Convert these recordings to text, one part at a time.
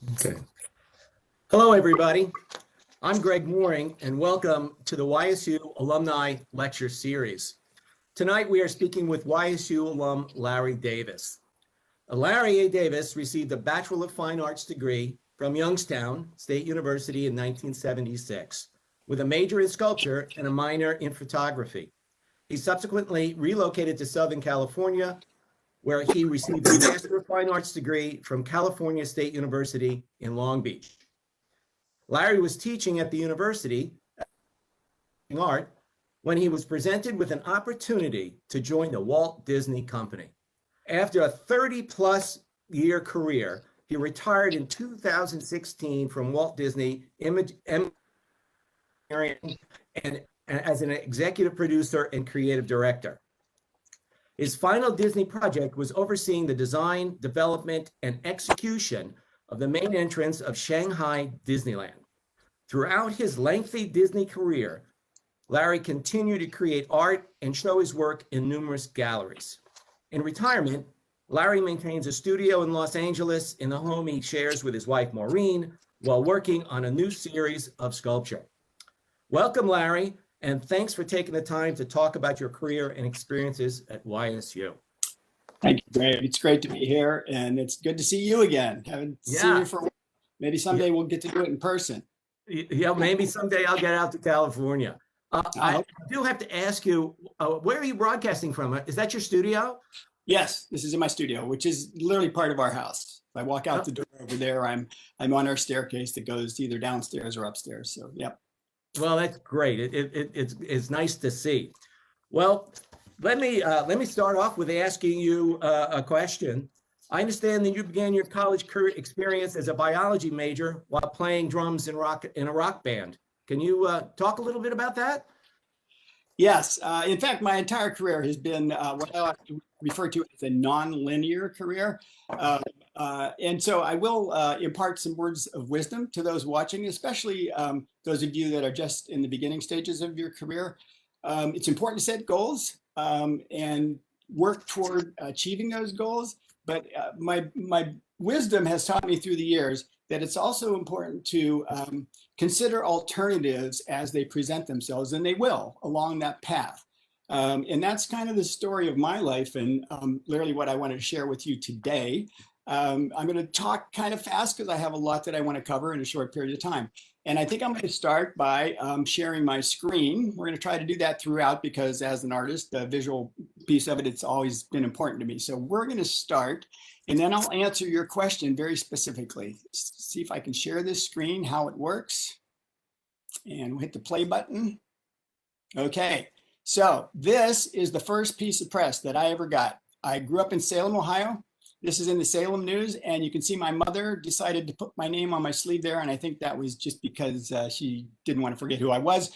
Okay. Hello, everybody. I'm Greg Mooring, and welcome to the YSU Alumni Lecture Series. Tonight, we are speaking with YSU alum Larry Davis. Larry A. Davis received a Bachelor of Fine Arts degree from Youngstown State University in 1976, with a major in sculpture and a minor in photography. He subsequently relocated to Southern California, where he received a Master of Fine Arts degree from California State University in Long Beach. Larry was teaching at the university art when he was presented with an opportunity to join the Walt Disney Company. After a 30-plus year career, he retired in 2016 from Walt Disney and as an executive producer and creative director. His final Disney project was overseeing the design, development, and execution of the main entrance of Shanghai Disneyland. Throughout his lengthy Disney career, Larry continued to create art and show his work in numerous galleries. In retirement, Larry maintains a studio in Los Angeles in the home he shares with his wife, Maureen, while working on a new series of sculpture. Welcome, Larry, and thanks for taking the time to talk about your career and experiences at YSU. Thank you, Greg. It's great to be here, and it's good to see you again. Haven't seen you for a while. Maybe someday we'll get to do it in person. Yeah, maybe someday I'll get out to California. I do have to ask you, where are you broadcasting from? Is that your studio? Yes, this is in my studio, which is literally part of our house. If I walk out the door over there, I'm on our staircase that goes either downstairs or upstairs. So, yep. Well, that's great. It's nice to see. Well, let me start off with asking you a question. I understand that you began your college career experience as a biology major while playing drums in a rock band. Can you talk a little bit about that? Yes. In fact, my entire career has been what I like to refer to as a non-linear career. And so I will impart some words of wisdom to those watching, especially those of you that are just in the beginning stages of your career. It's important to set goals and work toward achieving those goals. But my wisdom has taught me through the years that it's also important to consider alternatives as they present themselves, and they will along that path. And that's kind of the story of my life and literally what I wanted to share with you today. I'm going to talk kind of fast because I have a lot that I want to cover in a short period of time. And I think I'm going to start by sharing my screen. We're going to try to do that throughout because as an artist, the visual piece of it, it's always been important to me. So we're going to start and then I'll answer your question very specifically. See if I can share this screen, how it works. And we'll hit the play button. Okay, so this is the first piece of press that I ever got. I grew up in Salem, Ohio. This is in the Salem News, and you can see my mother decided to put my name on my sleeve there, and I think that was just because she didn't want to forget who I was.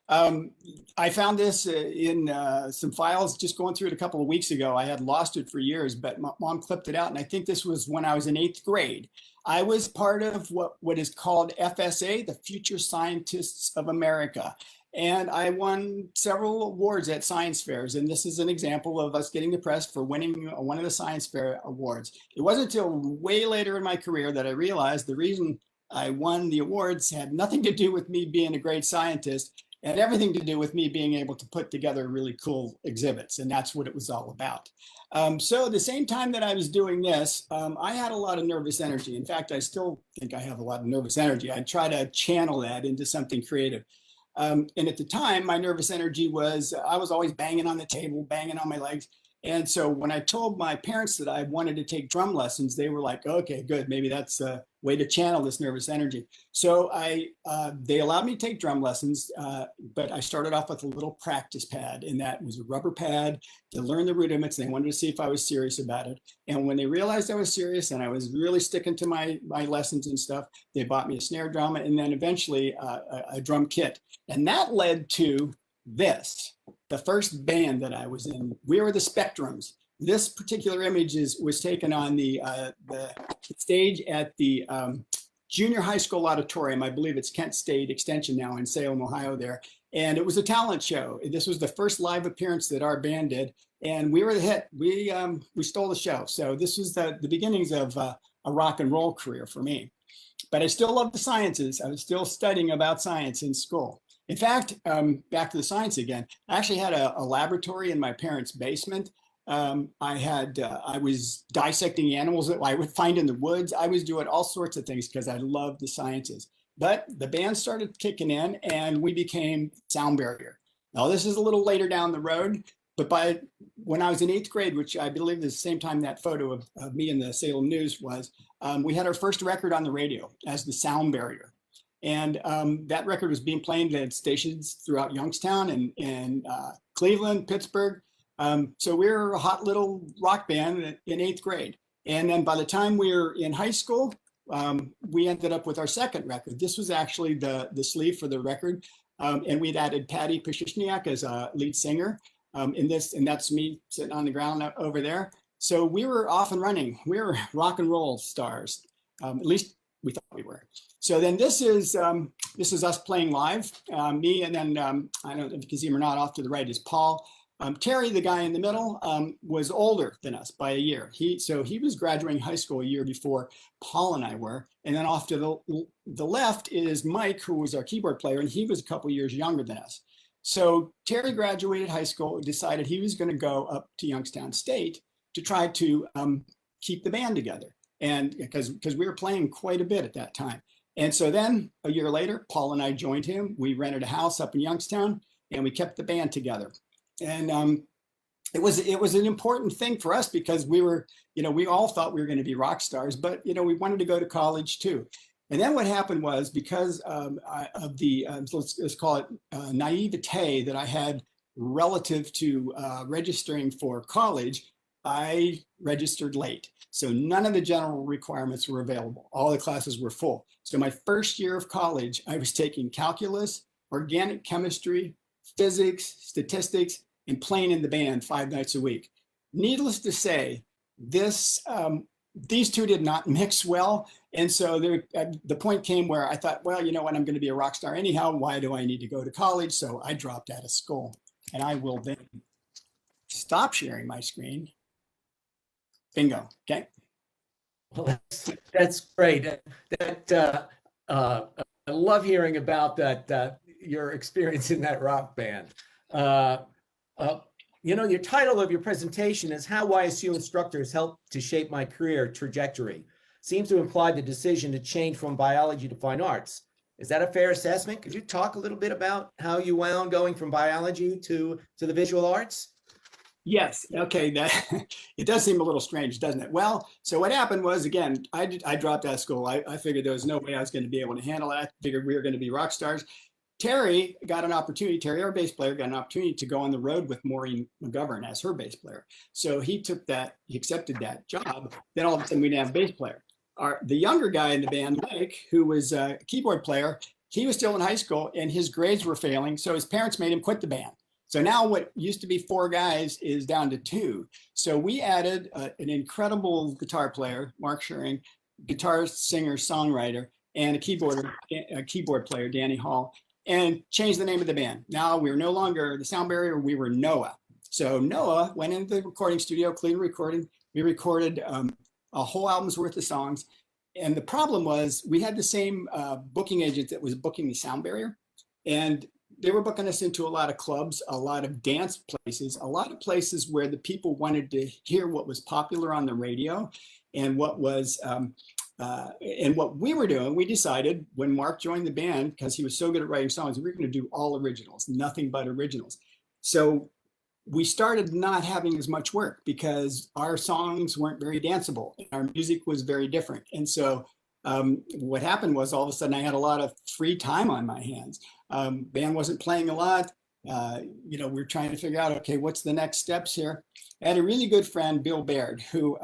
I found this in some files just going through it a couple of weeks ago. I had lost it for years, but my mom clipped it out, and I think this was when I was in 8th grade. I was part of what is called FSA, the Future Scientists of America. And I won several awards at science fairs. And this is an example of us getting the press for winning one of the science fair awards. It wasn't until way later in my career that I realized the reason I won the awards had nothing to do with me being a great scientist and everything to do with me being able to put together really cool exhibits. And that's what it was all about. So at the same time that I was doing this, I had a lot of nervous energy. In fact, I still think I have a lot of nervous energy. I try to channel that into something creative. And at the time, my nervous energy was, I was always banging on the table, banging on my legs. And so when I told my parents that I wanted to take drum lessons, they were like, okay, good. Maybe that's a way to channel this nervous energy. So they allowed me to take drum lessons, but I started off with a little practice pad, and that was a rubber pad to learn the rudiments. They wanted to see if I was serious about it. And when they realized I was serious and I was really sticking to my lessons and stuff, they bought me a snare drum and then eventually a drum kit. And that led to this, the first band that I was in. We were the Spectrums. This particular image was taken on the stage at the junior high school auditorium. I believe it's Kent State Extension now in Salem, Ohio there. And it was a talent show. This was the first live appearance that our band did. And we were the hit. We stole the show. So this was the beginnings of a rock and roll career for me. But I still love the sciences. I was still studying about science in school. In fact, back to the science again, I actually had a laboratory in my parents' basement. I was dissecting animals that I would find in the woods. I was doing all sorts of things because I loved the sciences. But the band started kicking in and we became sound barrier. Now, this is a little later down the road, but when I was in 8th grade, which I believe is the same time that photo of me in the Salem News was, we had our first record on the radio as the sound barrier. And that record was being played at stations throughout Youngstown and Cleveland, Pittsburgh. So we were a hot little rock band in 8th grade. And then by the time we were in high school, we ended up with our second record. This was actually the sleeve for the record. And we'd added Patty Pashishniak as a lead singer in this, and that's me sitting on the ground over there. So we were off and running. We were rock and roll stars, at least we thought we were. So then this is us playing live. Me and then I don't know if you can see him or not. Off to the right is Paul. Terry, the guy in the middle, was older than us by a year. So he was graduating high school a year before Paul and I were. And then off to the left is Mike, who was our keyboard player, and he was a couple years younger than us. So Terry graduated high school, decided he was going to go up to Youngstown State to try to keep the band together, and because we were playing quite a bit at that time. And so then a year later, Paul and I joined him. We rented a house up in Youngstown, and we kept the band together. And it was an important thing for us because we were, we all thought we were going to be rock stars, but we wanted to go to college too. And then what happened was because of the let's call it naivete that I had relative to registering for college, I registered late. So none of the general requirements were available. All the classes were full. So my first year of college, I was taking calculus, organic chemistry, physics, statistics, and playing in the band 5 nights a week. Needless to say, these two did not mix well. And so the point came where I thought, well, you know what, I'm going to be a rock star anyhow. Why do I need to go to college? So I dropped out of school. And I will then stop sharing my screen. Bingo. Okay. Well, that's great. I love hearing about that. Your experience in that rock band. Your title of your presentation is How YSU Instructors Helped to Shape My Career Trajectory. Seems to imply the decision to change from biology to fine arts. Is that a fair assessment? Could you talk a little bit about how you wound going from biology to the visual arts? Yes. Okay. It does seem a little strange, doesn't it? Well, so what happened was, again, I dropped out of school. I figured there was no way I was going to be able to handle it. I figured we were going to be rock stars. Terry got an opportunity, Terry, our bass player, got an opportunity to go on the road with Maureen McGovern as her bass player. So he accepted that job. Then all of a sudden we didn't have a bass player. The younger guy in the band, Mike, who was a keyboard player, he was still in high school and his grades were failing. So his parents made him quit the band. So now what used to be 4 guys is down to 2. So we added an incredible guitar player, Mark Schuring, guitarist, singer, songwriter, and a keyboard player, Danny Hall, and changed the name of the band. Now we're no longer the Sound Barrier, we were Noah. So Noah went into the recording studio, clean recording. We recorded a whole album's worth of songs. And the problem was we had the same booking agent that was booking the Sound Barrier. And they were booking us into a lot of clubs, a lot of dance places, a lot of places where the people wanted to hear what was popular on the radio and what was and what we were doing. We decided when Mark joined the band, because he was so good at writing songs, we were going to do all originals, nothing but originals. So we started not having as much work because our songs weren't very danceable. Our music was very different. And so what happened was all of a sudden I had a lot of free time on my hands. Band wasn't playing a lot. We're trying to figure out, okay, what's the next steps here? I had a really good friend, Bill Baird, who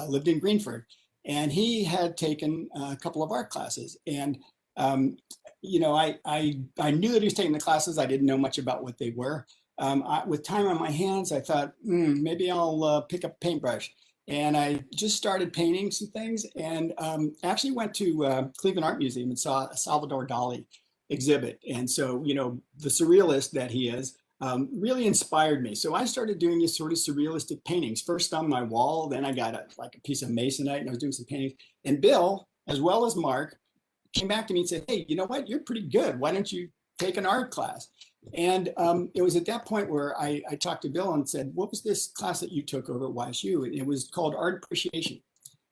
lived in Greenford, and he had taken a couple of art classes. And I knew that he was taking the classes. I didn't know much about what they were. With time on my hands, I thought, maybe I'll pick up a paintbrush. And I just started painting some things, and actually went to Cleveland Art Museum and saw a Salvador Dali exhibit. And so, the surrealist that he is really inspired me. So I started doing these sort of surrealistic paintings, first on my wall, then I got a piece of masonite and I was doing some paintings. And Bill as well as Mark, came back to me and said, hey, you know what? You're pretty good. Why don't you take an art class? And it was at that point where I talked to Bill and said, what was this class that you took over at YSU? And it was called Art Appreciation.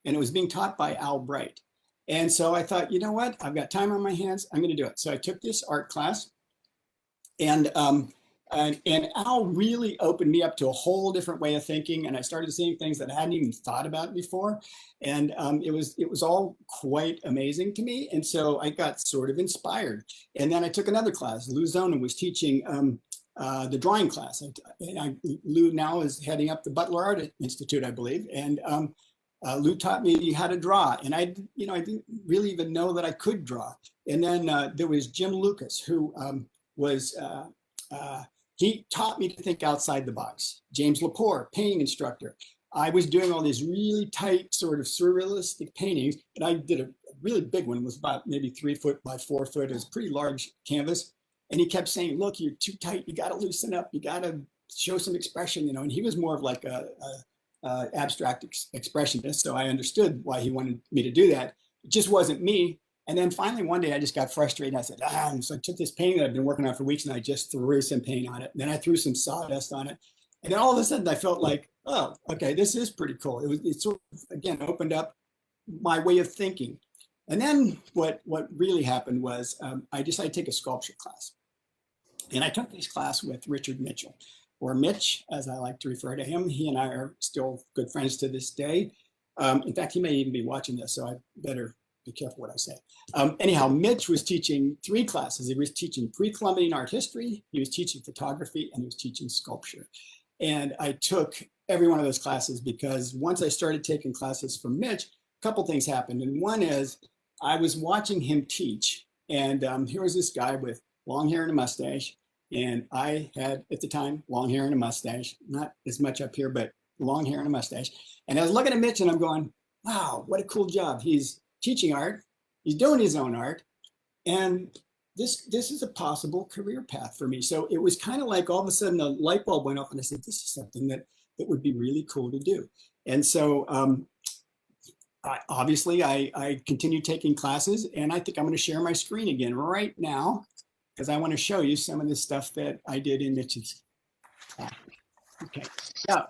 And it was being taught by Al Bright. And so I thought, you know what? I've got time on my hands. I'm going to do it. So I took this art class. And Al really opened me up to a whole different way of thinking, and I started seeing things that I hadn't even thought about before, and it was all quite amazing to me. And so I got sort of inspired. And then I took another class. Lou Zonin was teaching the drawing class. Lou now is heading up the Butler Art Institute, I believe, and Lou taught me how to draw, and I didn't really even know that I could draw. And then there was Jim Lucas, who he taught me to think outside the box. James Lepore, painting instructor. I was doing all these really tight sort of surrealistic paintings, and I did a really big one. It was about maybe 3 foot by 4 foot. It was a pretty large canvas. And he kept saying, look, you're too tight. You got to loosen up. You got to show some expression, and he was more of like a abstract expressionist. So I understood why he wanted me to do that. It just wasn't me. And then finally one day I just got frustrated. And I said, so I took this painting that I've been working on for weeks, and I just threw some paint on it. And then I threw some sawdust on it. And then all of a sudden I felt like, oh, okay, this is pretty cool. It sort of, again, opened up my way of thinking. And then what really happened was I decided to take a sculpture class. And I took this class with Richard Mitchell, or Mitch, as I like to refer to him. He and I are still good friends to this day. In fact, he may even be watching this, so I better be careful what I say. Anyhow, Mitch was teaching 3 classes. He was teaching pre-Columbian art history, he was teaching photography, and he was teaching sculpture. And I took every one of those classes because once I started taking classes from Mitch, a couple things happened. And one is I was watching him teach, and here was this guy with long hair and a mustache. And I had, at the time, long hair and a mustache, not as much up here, but long hair and a mustache. And I was looking at Mitch and I'm going, wow, what a cool job. He's teaching art, he's doing his own art, and this is a possible career path for me. So it was kind of like all of a sudden a light bulb went off, and I said, this is something that would be really cool to do. And so I continued taking classes, and I think I'm going to share my screen again right now because I want to show you some of the stuff that I did in Mitch's. Okay, now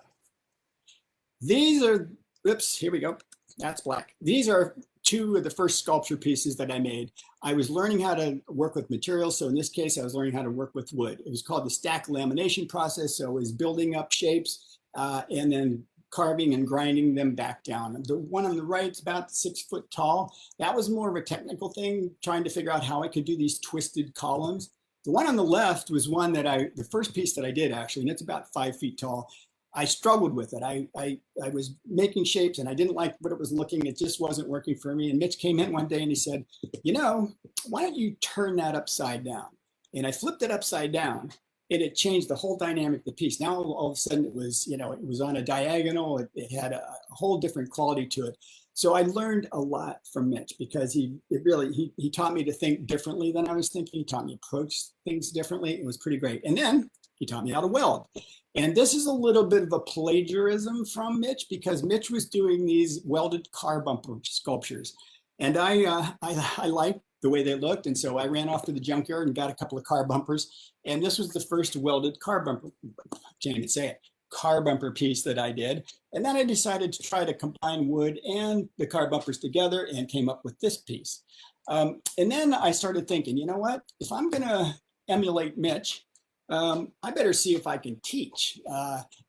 these are, oops, here we go. That's black. These are 2 of the first sculpture pieces that I made. I was learning how to work with materials. So in this case, I was learning how to work with wood. It was called the stack lamination process. So it was building up shapes and then carving and grinding them back down. The one on the right is about 6 foot tall. That was more of a technical thing, trying to figure out how I could do these twisted columns. The one on the left was one that the first piece that I did actually, and it's about 5 feet tall. I struggled with it. I was making shapes and I didn't like what it was looking. It just wasn't working for me. And Mitch came in one day and he said, why don't you turn that upside down? And I flipped it upside down, and it changed the whole dynamic of the piece. Now all of a sudden it was, it was on a diagonal. It had a whole different quality to it. So I learned a lot from Mitch because he taught me to think differently than I was thinking. He taught me to approach things differently. It was pretty great. And then he taught me how to weld. And this is a little bit of a plagiarism from Mitch because Mitch was doing these welded car bumper sculptures. And I liked the way they looked. And so I ran off to the junkyard and got a couple of car bumpers. And this was the first welded car bumper, can't even say it, car bumper piece that I did. And then I decided to try to combine wood and the car bumpers together and came up with this piece. And then I started thinking, you know what, if I'm gonna emulate Mitch, I better see if I can teach.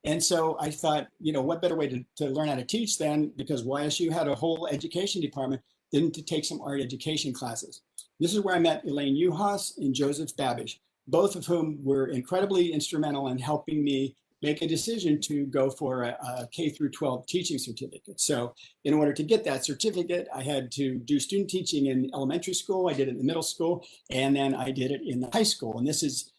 And so I thought, what better way to learn how to teach than, because YSU had a whole education department, than to take some art education classes. This is where I met Elaine Uhas and Joseph Babish, both of whom were incredibly instrumental in helping me make a decision to go for a K through 12 teaching certificate. So in order to get that certificate, I had to do student teaching in elementary school. I did it in the middle school, and then I did it in the high school. And this is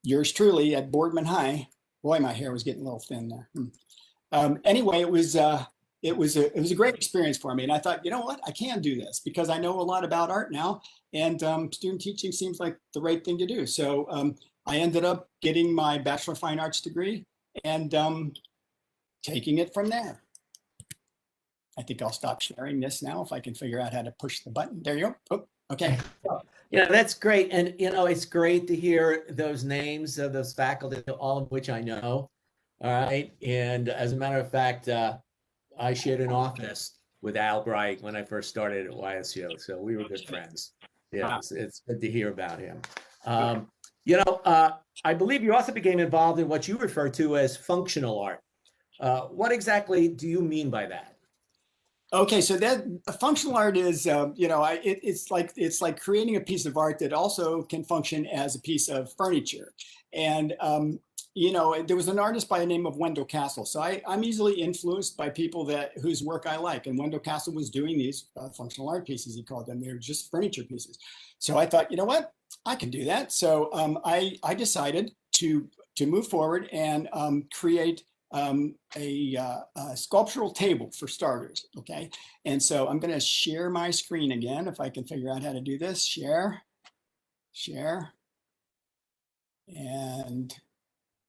yours truly at Boardman High. Boy, my hair was getting a little thin there. Anyway, it was a great experience for me. And I thought, you know what, I can do this because I know a lot about art now, and student teaching seems like the right thing to do. So I ended up getting my Bachelor of Fine Arts degree and taking it from there. I think I'll stop sharing this now if I can figure out how to push the button. There you go. Oh, okay. Yeah, that's great. And, it's great to hear those names of those faculty, all of which I know. All right. And as a matter of fact, I shared an office with Al Bright when I first started at YSU. So we were good friends. Yeah, Wow. it's good to hear about him. I believe you also became involved in what you refer to as functional art. What exactly do you mean by that? Okay, so that functional art is, it's like creating a piece of art that also can function as a piece of furniture. And there was an artist by the name of Wendell Castle. So I'm easily influenced by people whose work I like. And Wendell Castle was doing these functional art pieces, he called them. They're just furniture pieces. So I thought, you know what, I can do that. So I decided to move forward and create a sculptural table for starters. Okay. And so I'm going to share my screen again, if I can figure out how to do this. Share, and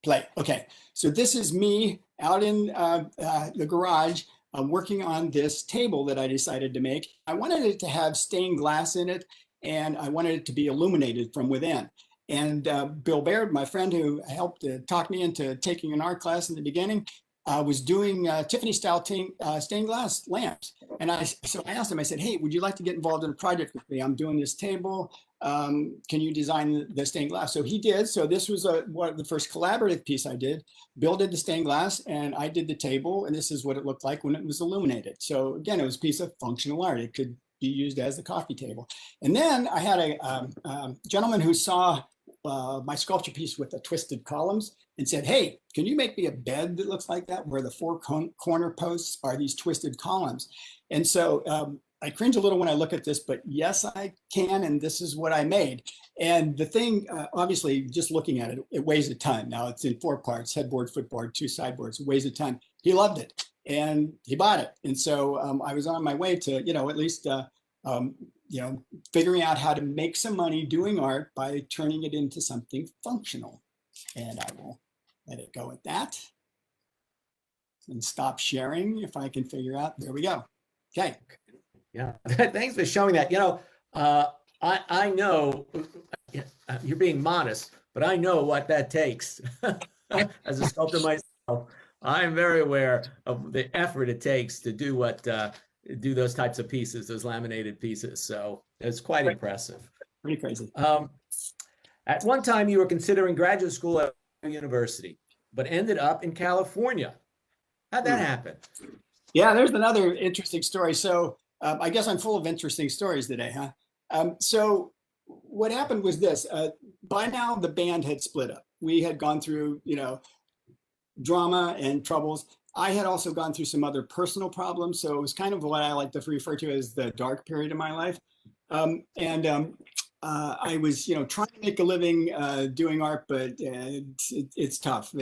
play. Okay. So this is me out in the garage. I'm working on this table that I decided to make. I wanted it to have stained glass in it, and I wanted it to be illuminated from within. And Bill Baird, my friend who helped talk me into taking an art class in the beginning, was doing Tiffany style stained glass lamps. And so I asked him, I said, hey, would you like to get involved in a project with me? I'm doing this table. Can you design the stained glass? So he did. So this was one of the first collaborative piece I did. Bill did the stained glass and I did the table. And this is what it looked like when it was illuminated. So again, it was a piece of functional art. It could be used as the coffee table. And then I had a gentleman who saw my sculpture piece with the twisted columns and said, hey, can you make me a bed that looks like that, where the four corner posts are these twisted columns? And so I cringe a little when I look at this, but yes, I can. And this is what I made. And the thing, obviously, just looking at it, it weighs a ton. Now it's in 4 parts, headboard, footboard, 2 sideboards. It weighs a ton. He loved it and he bought it. And so I was on my way to, at least, figuring out how to make some money doing art by turning it into something functional. And I will let it go at that and stop sharing if I can figure out. There we go. Okay. Yeah, thanks for showing that. I know you're being modest, but I know what that takes. As a sculptor myself, I'm very aware of the effort it takes to do do those types of pieces, those laminated pieces. So it's quite impressive. Pretty crazy. At one time, you were considering graduate school at a university, but ended up in California. How'd that happen? Yeah, there's another interesting story. So I guess I'm full of interesting stories today, huh? So what happened was this. By now, the band had split up. We had gone through, drama and troubles. I had also gone through some other personal problems. So it was kind of what I like to refer to as the dark period of my life. I was, trying to make a living doing art, but it's tough.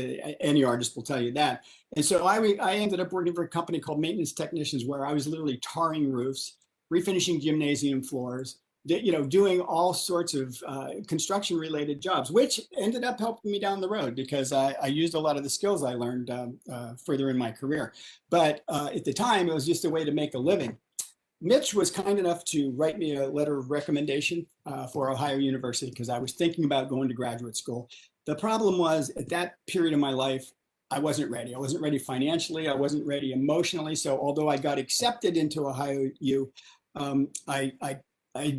Any artist will tell you that. And so I ended up working for a company called Maintenance Technicians, where I was literally tarring roofs, refinishing gymnasium floors, doing all sorts of construction-related jobs, which ended up helping me down the road because I used a lot of the skills I learned further in my career. But at the time, it was just a way to make a living. Mitch was kind enough to write me a letter of recommendation for Ohio University because I was thinking about going to graduate school. The problem was, at that period of my life, I wasn't ready. I wasn't ready financially. I wasn't ready emotionally. So although I got accepted into Ohio U, I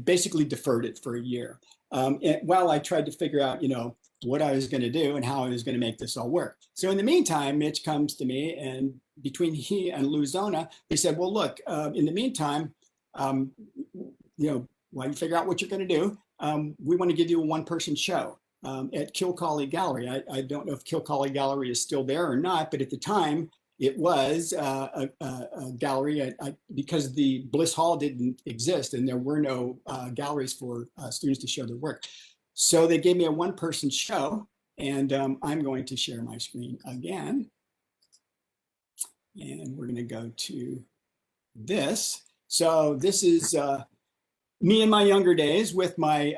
basically deferred it for a year while I tried to figure out, what I was going to do and how I was going to make this all work. So in the meantime, Mitch comes to me, and between he and Lou Zona, they said, well, look, in the meantime, while you figure out what you're going to do, we want to give you a 1-person show at Kilcawley Gallery. I don't know if Kilcawley Gallery is still there or not, but at the time it was a gallery because the Bliss Hall didn't exist and there were no galleries for students to show their work. So they gave me a 1-person show, and I'm going to share my screen again. And we're going to go to this. So this is me in my younger days with my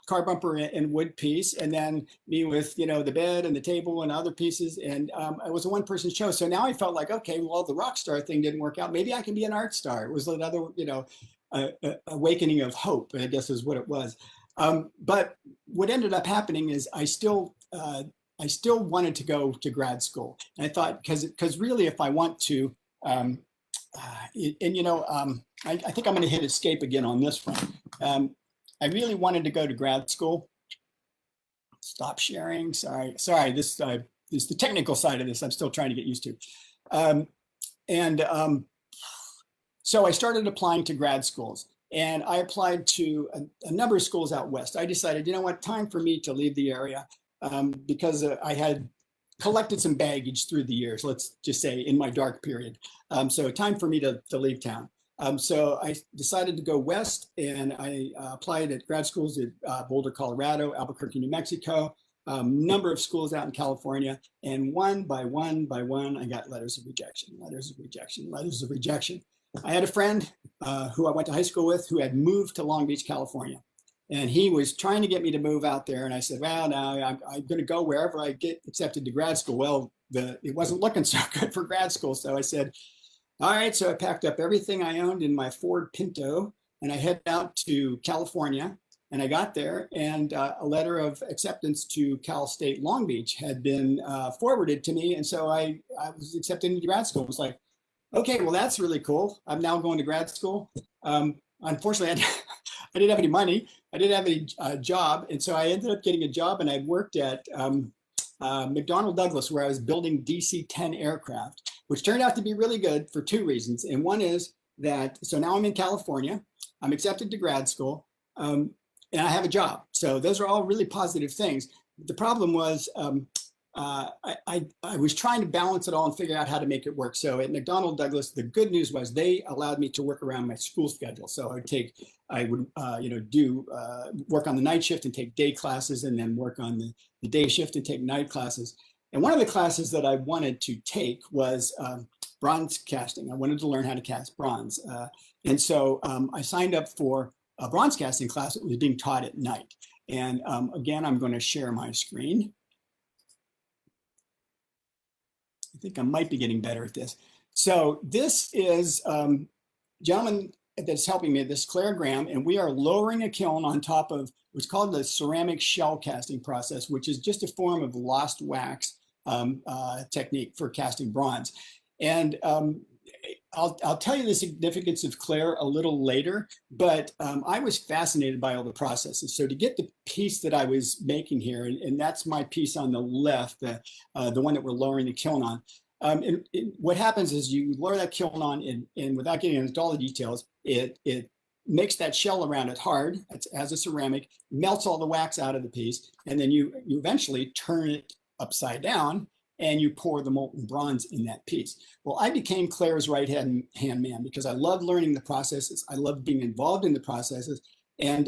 car bumper and wood piece, and then me with the bed and the table and other pieces. And it was a one-person show. So now I felt like, okay, well, the rock star thing didn't work out. Maybe I can be an art star. It was another awakening of hope, I guess is what it was. But what ended up happening is I still wanted to go to grad school. And I thought, because really, if I want to, um, I think I'm going to hit escape again on this one. I really wanted to go to grad school. Stop sharing. Sorry. This is the technical side of this. I'm still trying to get used to. So I started applying to grad schools, and I applied to a number of schools out west. I decided, you know what, time for me to leave the area, because I had collected some baggage through the years, let's just say, in my dark period. So time for me to leave town. So I decided to go west, and I applied at grad schools at Boulder, Colorado, Albuquerque, New Mexico, number of schools out in California, and one by one, I got letters of rejection. I had a friend who I went to high school with who had moved to Long Beach, California. And he was trying to get me to move out there. And I said, well, no, I'm going to go wherever I get accepted to grad school. Well, it wasn't looking so good for grad school. So I said, all right. So I packed up everything I owned in my Ford Pinto, and I headed out to California. And I got there, and a letter of acceptance to Cal State Long Beach had been forwarded to me. And so I was accepted into grad school. It was like, okay, well, that's really cool. I'm now going to grad school. Unfortunately, I didn't have any money. I didn't have any job. And so I ended up getting a job, and I worked at McDonnell Douglas, where I was building DC-10 aircraft, which turned out to be really good for two reasons. And one is that, so now I'm in California, I'm accepted to grad school, and I have a job. So those are all really positive things. The problem was I was trying to balance it all and figure out how to make it work. So at McDonnell Douglas, the good news was they allowed me to work around my school schedule. So I would do work on the night shift and take day classes, and then work on the day shift and take night classes. And one of the classes that I wanted to take was bronze casting. I wanted to learn how to cast bronze. And so I signed up for a bronze casting class that was being taught at night. And again, I'm going to share my screen. I think I might be getting better at this. So this is gentleman that's helping me, this Claire Graham, and we are lowering a kiln on top of what's called the ceramic shell casting process, which is just a form of lost wax technique for casting bronze. And I'll tell you the significance of Claire a little later, but I was fascinated by all the processes. So to get the piece that I was making here, and that's my piece on the left, the one that we're lowering the kiln on. What happens is you lower that kiln on, and without getting into all the details, it makes that shell around it hard as a ceramic, melts all the wax out of the piece, and then you eventually turn it upside down, and you pour the molten bronze in that piece. Well, I became Claire's right-hand man because I loved learning the processes. I loved being involved in the processes. And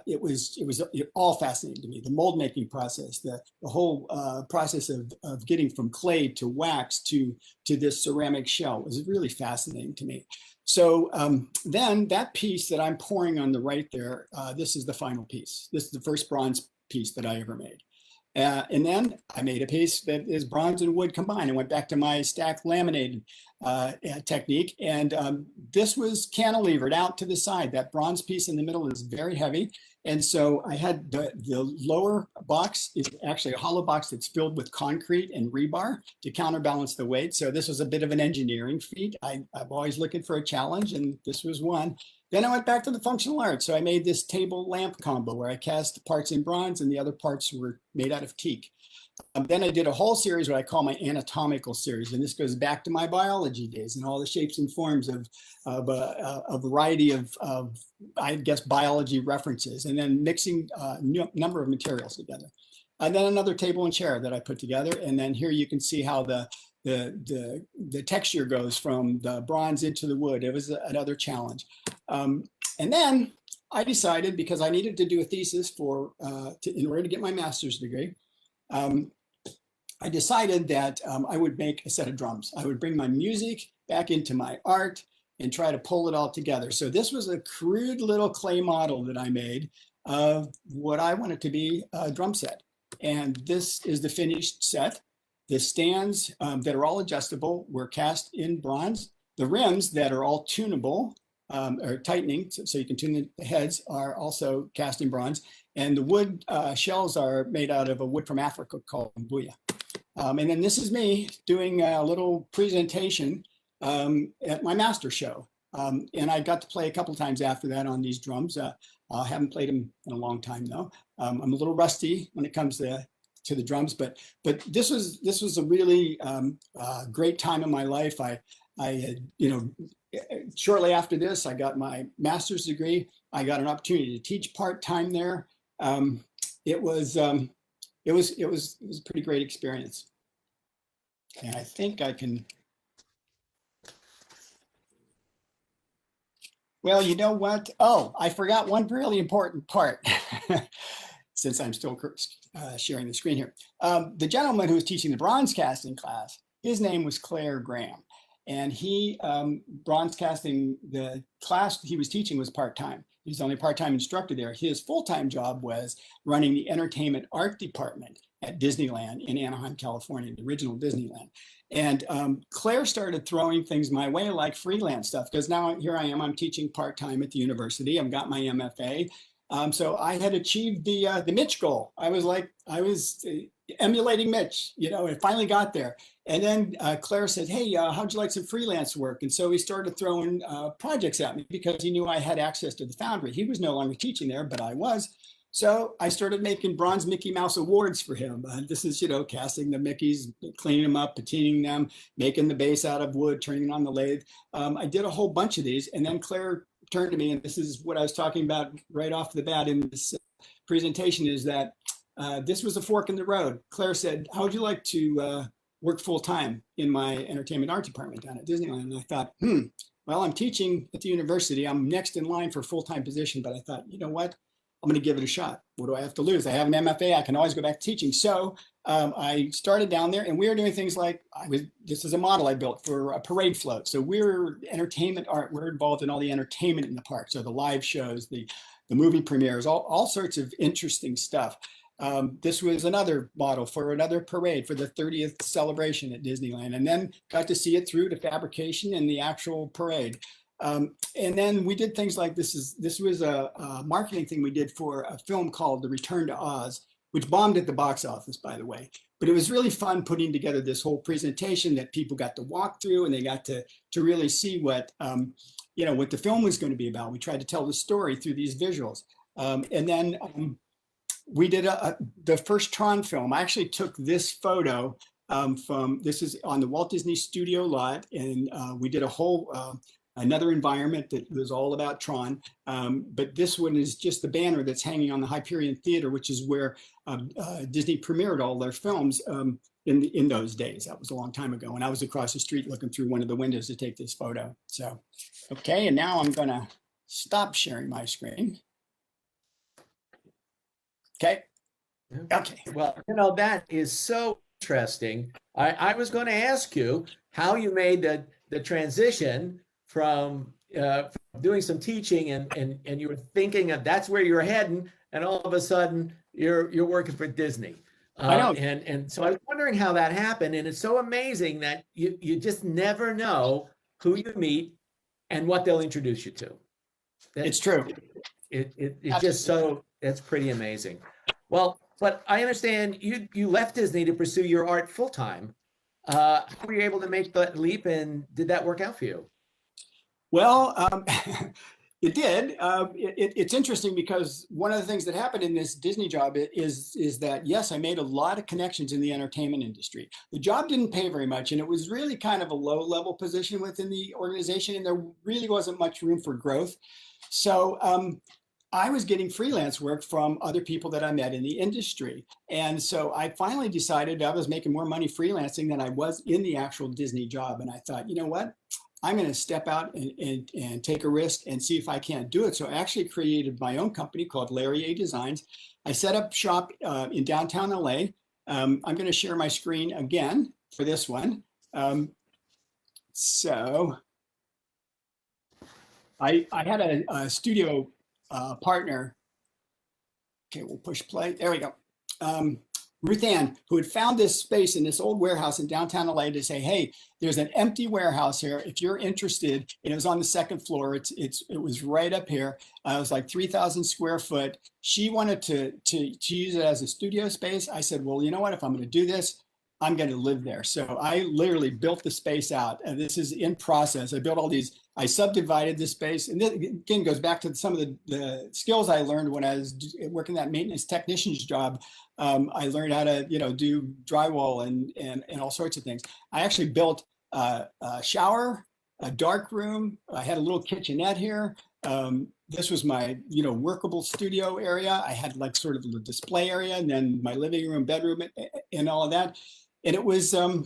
it was all fascinating to me. The mold making process, the whole process of getting from clay to wax to this ceramic shell was really fascinating to me. So then that piece that I'm pouring on the right there, this is the final piece. This is the first bronze piece that I ever made. And then I made a piece that is bronze and wood combined. I went back to my stack laminated technique. And this was cantilevered out to the side. That bronze piece in the middle is very heavy. And so I had the lower box is actually a hollow box that's filled with concrete and rebar to counterbalance the weight. So this was a bit of an engineering feat. I'm always looking for a challenge, and this was one. Then I went back to the functional art. So I made this table lamp combo where I cast parts in bronze and the other parts were made out of teak. Then I did a whole series, what I call my Anatomical Series. And this goes back to my biology days and all the shapes and forms of a variety of, I guess, biology references, and then mixing a number of materials together. And then another table and chair that I put together. And then here you can see how the texture goes from the bronze into the wood. It was another challenge. And then I decided, because I needed to do a thesis in order to get my master's degree, I decided that I would make a set of drums. I would bring my music back into my art, and try to pull it all together. So this was a crude little clay model that I made of what I wanted to be a drum set. And this is the finished set. The stands that are all adjustable were cast in bronze. The rims that are all tunable or tightening, so you can tune the heads, are also cast in bronze. And the wood shells are made out of a wood from Africa called bambuya. And then this is me doing a little presentation at my master show. And I got to play a couple times after that on these drums. I haven't played them in a long time though. I'm a little rusty when it comes to the drums, but this was a really great time in my life. I had, shortly after this, I got my master's degree. I got an opportunity to teach part-time there. It was a pretty great experience. And I think I can. Well, you know what? Oh, I forgot one really important part since I'm still sharing the screen here. The gentleman who was teaching the bronze casting class, his name was Claire Graham. And he, bronze casting, the class he was teaching was part-time. He was the only part-time instructor there. His full-time job was running the entertainment art department at Disneyland in Anaheim, California, the original Disneyland. And Claire started throwing things my way like freelance stuff, because now here I am, I'm teaching part-time at the university. I've got my MFA. So I had achieved the Mitch goal. I was emulating Mitch, and finally got there. And then Claire said, hey, how'd you like some freelance work? And so he started throwing projects at me because he knew I had access to the foundry. He was no longer teaching there, but I was. So I started making bronze Mickey Mouse awards for him. This is, casting the Mickeys, cleaning them up, patining them, making the base out of wood, turning it on the lathe. I did a whole bunch of these. And then Claire turned to me, and this is what I was talking about right off the bat in this presentation, is that this was a fork in the road. Claire said, how would you like to work full-time in my entertainment art department down at Disneyland? And I thought, well, I'm teaching at the university. I'm next in line for a full-time position. But I thought, you know what? I'm going to give it a shot. What do I have to lose? I have an MFA. I can always go back to teaching. So I started down there, and we were doing things like, this is a model I built for a parade float. So we're entertainment art. We're involved in all the entertainment in the park. So the live shows, the movie premieres, all sorts of interesting stuff. This was another model for another parade for the 30th celebration at Disneyland, and then got to see it through to fabrication and the actual parade. And then we did things like this was a marketing thing we did for a film called The Return to Oz, which bombed at the box office, by the way. But it was really fun putting together this whole presentation that people got to walk through, and they got to really see what what the film was going to be about. We tried to tell the story through these visuals, and then we did the first Tron film. I actually took this photo this is on the Walt Disney Studio lot, and we did a whole another environment that was all about Tron. But this one is just the banner that's hanging on the Hyperion Theater, which is where Disney premiered all their films in those days. That was a long time ago. And I was across the street looking through one of the windows to take this photo. So, okay, and now I'm gonna stop sharing my screen. Okay. Okay. Well, that is so interesting. I was going to ask you how you made the transition from doing some teaching and you were thinking of that's where you're heading, and all of a sudden you're working for Disney. I know. And so I was wondering how that happened, and it's so amazing that you just never know who you meet and what they'll introduce you to. It's true. It just so, that's pretty amazing. Well, but I understand you left Disney to pursue your art full time. How were you able to make that leap, and did that work out for you? Well, it did. It's interesting because one of the things that happened in this Disney job is that, yes, I made a lot of connections in the entertainment industry. The job didn't pay very much, and it was really kind of a low-level position within the organization, and there really wasn't much room for growth. So I was getting freelance work from other people that I met in the industry. And so I finally decided I was making more money freelancing than I was in the actual Disney job. And I thought, you know what? I'm going to step out and take a risk and see if I can't do it. So I actually created my own company called Larry A Designs. I set up shop in downtown LA. I'm going to share my screen again for this one. So I had a studio partner. Okay, we'll push play. There we go. Ruth Ann, who had found this space in this old warehouse in downtown LA to say, hey, there's an empty warehouse here. If you're interested, and it was on the second floor. It was right up here. It was like 3,000 square foot. She wanted to use it as a studio space. I said, well, you know what? If I'm going to do this, I'm going to live there. So I literally built the space out, and this is in process. I built all these. I subdivided the space, and this again goes back to some of the skills I learned when I was working that maintenance technician's job. I learned how to, do drywall and all sorts of things. I actually built a shower, a dark room. I had a little kitchenette here. This was my, workable studio area. I had like sort of a display area, and then my living room, bedroom, and all of that. And it was a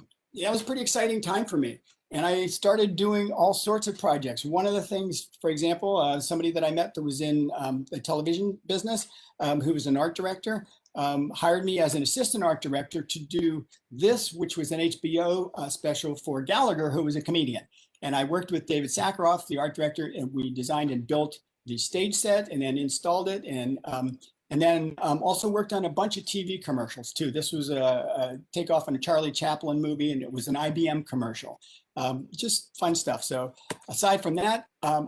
pretty exciting time for me. And I started doing all sorts of projects. One of the things, for example, somebody that I met that was in the television business, who was an art director, hired me as an assistant art director to do this, which was an HBO special for Gallagher, who was a comedian. And I worked with David Sakharoff, the art director, and we designed and built the stage set and then installed it. And then also worked on a bunch of TV commercials too. This was a takeoff on a Charlie Chaplin movie, and it was an IBM commercial. Just fun stuff. So aside from that, I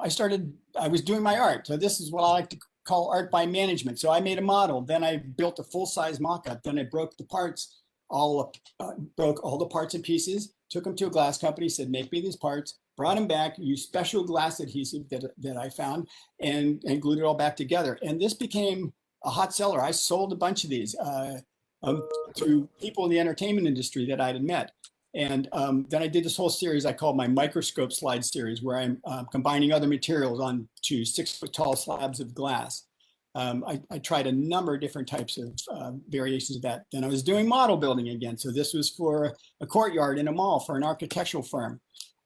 was doing my art. So this is what I like to call art by management. So I made a model, then I built a full-size mock-up, then I broke the parts, broke all the parts and pieces, took them to a glass company, said, make me these parts, brought them back, used special glass adhesive that I found, and glued it all back together. And this became a hot seller. I sold a bunch of these to people in the entertainment industry that I had met. And then I did this whole series I called my Microscope slide series, where I'm combining other materials onto 6-foot tall slabs of glass. I tried a number of different types of variations of that. Then I was doing model building again. So this was for a courtyard in a mall for an architectural firm.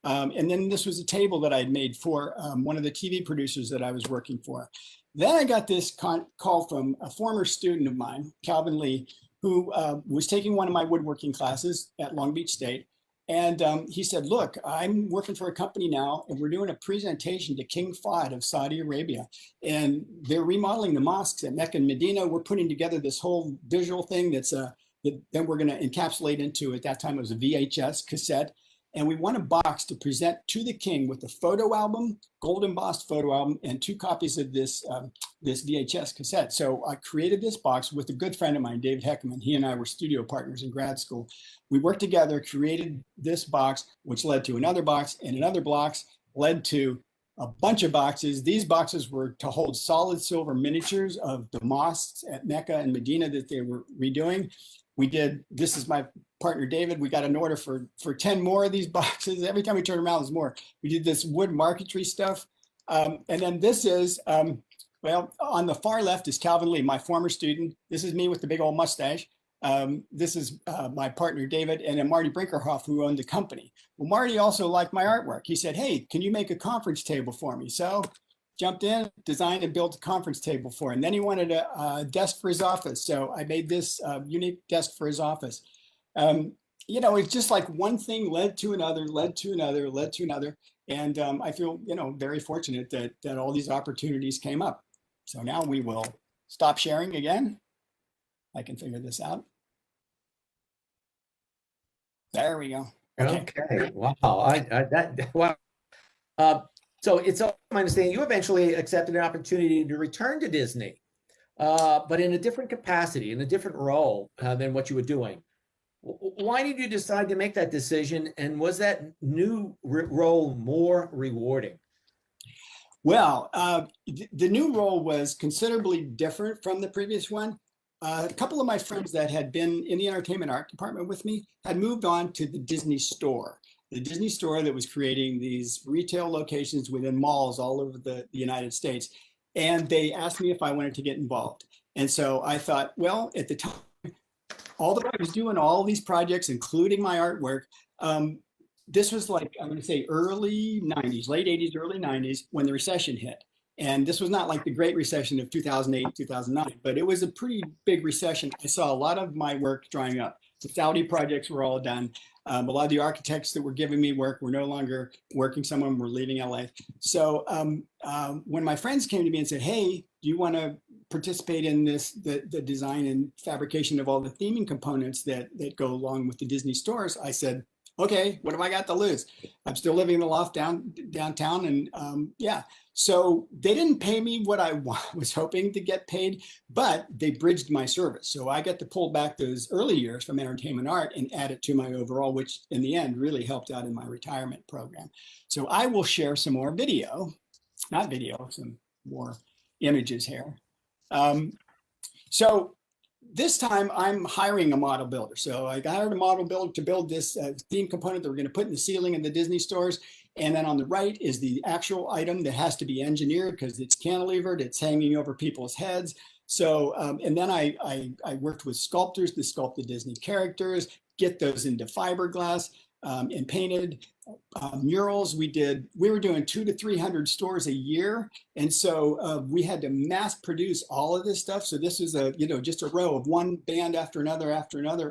And then this was a table that I'd made for one of the TV producers that I was working for. Then I got this call from a former student of mine, Calvin Lee, who was taking one of my woodworking classes at Long Beach State. And he said, look, I'm working for a company now, and we're doing a presentation to King Fahd of Saudi Arabia. And they're remodeling the mosques at Mecca and Medina. We're putting together this whole visual thing that then we're going to encapsulate into, at that time, it was a VHS cassette. And we want a box to present to the king with a photo album, gold embossed photo album, and 2 copies of this VHS cassette. So I created this box with a good friend of mine, David Heckman. He and I were studio partners in grad school. We worked together, created this box, which led to another box, and another box led to a bunch of boxes. These boxes were to hold solid silver miniatures of the mosques at Mecca and Medina that they were redoing. This is my partner, David. We got an order for 10 more of these boxes. Every time we turn around, there's more. We did this wood marquetry stuff. And then this is, well, on the far left is Calvin Lee, my former student. This is me with the big old mustache. This is my partner, David, and then Marty Brinkerhoff, who owned the company. Well, Marty also liked my artwork. He said, hey, can you make a conference table for me? So jumped in, designed and built a conference table for him. Then he wanted a desk for his office. So I made this unique desk for his office. It's just like one thing led to another, led to another, led to another. And I feel, very fortunate that all these opportunities came up. So now we will stop sharing again. I can figure this out. There we go. Okay. Wow. Wow. So it's my understanding you eventually accepted an opportunity to return to Disney, but in a different capacity, in a different role than what you were doing. Why did you decide to make that decision? And was that new role more rewarding? Well, the new role was considerably different from the previous one. A couple of my friends that had been in the entertainment art department with me had moved on to the Disney store that was creating these retail locations within malls all over the United States. And they asked me if I wanted to get involved. And so I thought, well, at the time, although I was doing all these projects, including my artwork, this was like, I'm going to say early 90s, late 80s, early 90s, when the recession hit. And this was not like the Great Recession of 2008, 2009, but it was a pretty big recession. I saw a lot of my work drying up. The Saudi projects were all done. A lot of the architects that were giving me work were no longer working. Some of them were leaving LA. So when my friends came to me and said, hey, do you want to participate in the design and fabrication of all the theming components that go along with the Disney stores, I said, okay, what have I got to lose? I'm still living in the loft downtown. And yeah, so they didn't pay me what I was hoping to get paid, but they bridged my service. So I got to pull back those early years from entertainment art and add it to my overall, which in the end really helped out in my retirement program. So I will share some more not video, some more images here. So this time I'm hiring a model builder. So I hired a model builder to build this theme component that we're going to put in the ceiling in the Disney stores. And then on the right is the actual item that has to be engineered because it's cantilevered, it's hanging over people's heads. So, and then I worked with sculptors to sculpt the Disney characters, get those into fiberglass and painted. Murals, we were doing 200 to 300 stores a year. And so we had to mass produce all of this stuff. So this was just a row of one band after another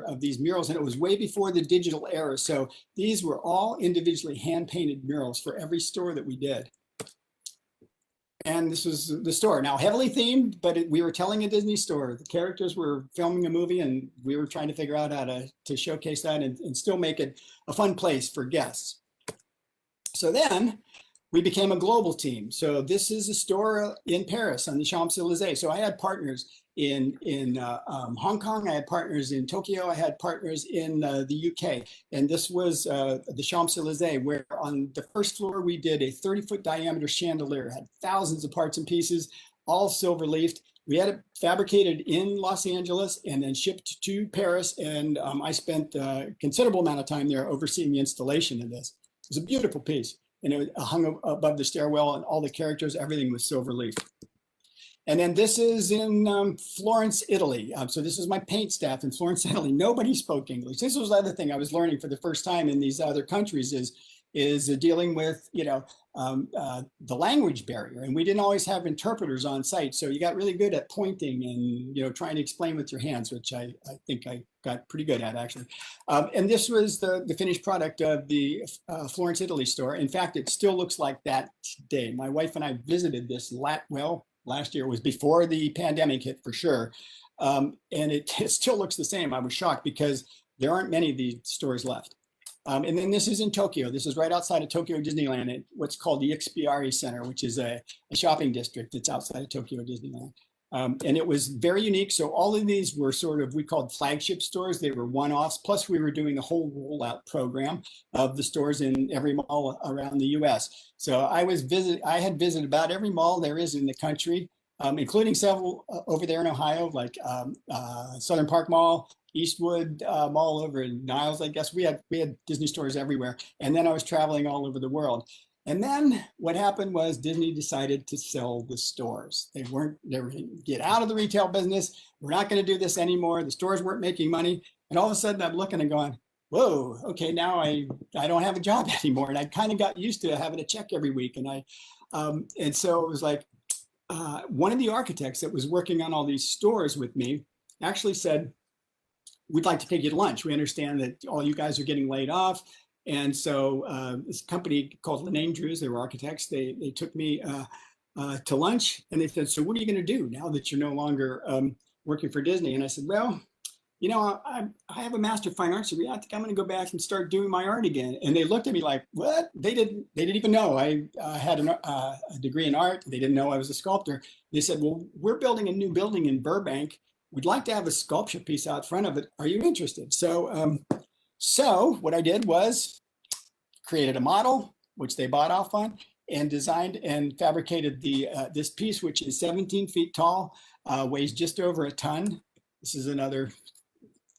of these murals. And it was way before the digital era. So these were all individually hand painted murals for every store that we did. And this was the store. Now, heavily themed, but we were telling a Disney story. The characters were filming a movie, and we were trying to figure out how to showcase that and still make it a fun place for guests. So then we became a global team. So this is a store in Paris on the Champs-Élysées. So I had partners in Hong Kong. I had partners in Tokyo. I had partners in the UK. And this was the Champs-Élysées, where on the first floor, we did a 30-foot diameter chandelier, had thousands of parts and pieces, all silver leafed. We had it fabricated in Los Angeles and then shipped to Paris. And I spent a considerable amount of time there overseeing the installation of this. It was a beautiful piece. And it hung above the stairwell, and all the characters, everything was silver leaf. And then this is in Florence, Italy. So this is my paint staff in Florence, Italy. Nobody spoke English. This was the other thing I was learning for the first time in these other countries is dealing with, the language barrier. And we didn't always have interpreters on site. So you got really good at pointing and, trying to explain with your hands, which I think I got pretty good at, actually. And this was the finished product of the Florence, Italy store. In fact, it still looks like that today. My wife and I visited this last year. Was before the pandemic hit for sure. And it still looks the same. I was shocked because there aren't many of these stores left. And then this is in Tokyo. This is right outside of Tokyo Disneyland at what's called the Ikspiari Center, which is a shopping district that's outside of Tokyo Disneyland. And it was very unique. So all of these were we called flagship stores. They were one-offs. Plus we were doing the whole rollout program of the stores in every mall around the US. So I had visited about every mall there is in the country, including several over there in Ohio, like Southern Park Mall, Eastwood Mall over in Niles, I guess. We had Disney stores everywhere. And then I was traveling all over the world. And then what happened was Disney decided to sell the stores. They were going to get out of the retail business. We're not going to do this anymore. The stores weren't making money. And all of a sudden I'm looking and going, whoa, okay, now I don't have a job anymore. And I kind of got used to having a check every week. And so it was like one of the architects that was working on all these stores with me actually said, we'd like to take you to lunch. We understand that all you guys are getting laid off. And so this company called Lane Drews, they were architects. They took me to lunch and they said, so what are you going to do now that you're no longer working for Disney? And I said, well, I have a master of fine arts degree. I think I'm going to go back and start doing my art again. And they looked at me like, what? They didn't even know I had a degree in art. They didn't know I was a sculptor. They said, well, we're building a new building in Burbank. We'd like to have a sculpture piece out front of it. Are you interested? So what I did was created a model, which they bought off on, and designed and fabricated this piece, which is 17 feet tall, weighs just over a ton. This is another